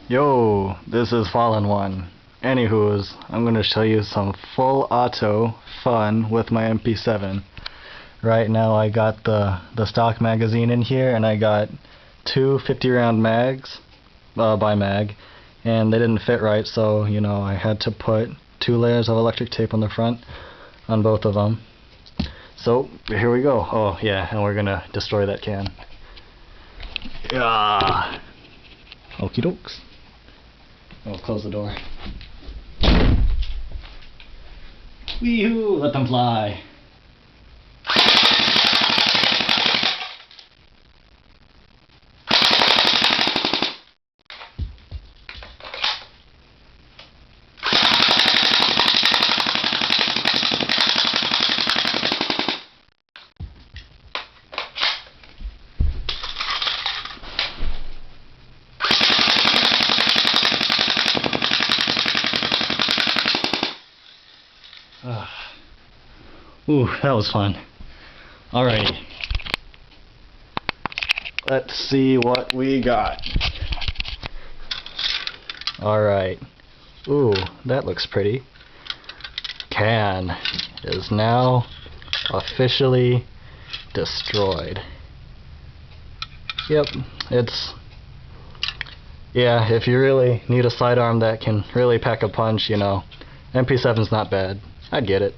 Yo, this is Fallen One. Anywho's, I'm going to show you some full auto fun with my MP7. Right now I got the stock magazine in here, and I got two 50 round mags by mag, and they didn't fit right, so you know I had to put 2 layers of electric tape on the front on both of them. So here we go. Oh yeah, and we're gonna destroy that can. Yeah. Okie dokes. I'll close the door. Wee-hoo! Let them fly. Ooh, that was fun. Alrighty. Let's see what we got. Alright. Ooh, that looks pretty. Can is now officially destroyed. Yep, yeah, if you really need a sidearm that can really pack a punch, you know, MP7's not bad. I'd get it.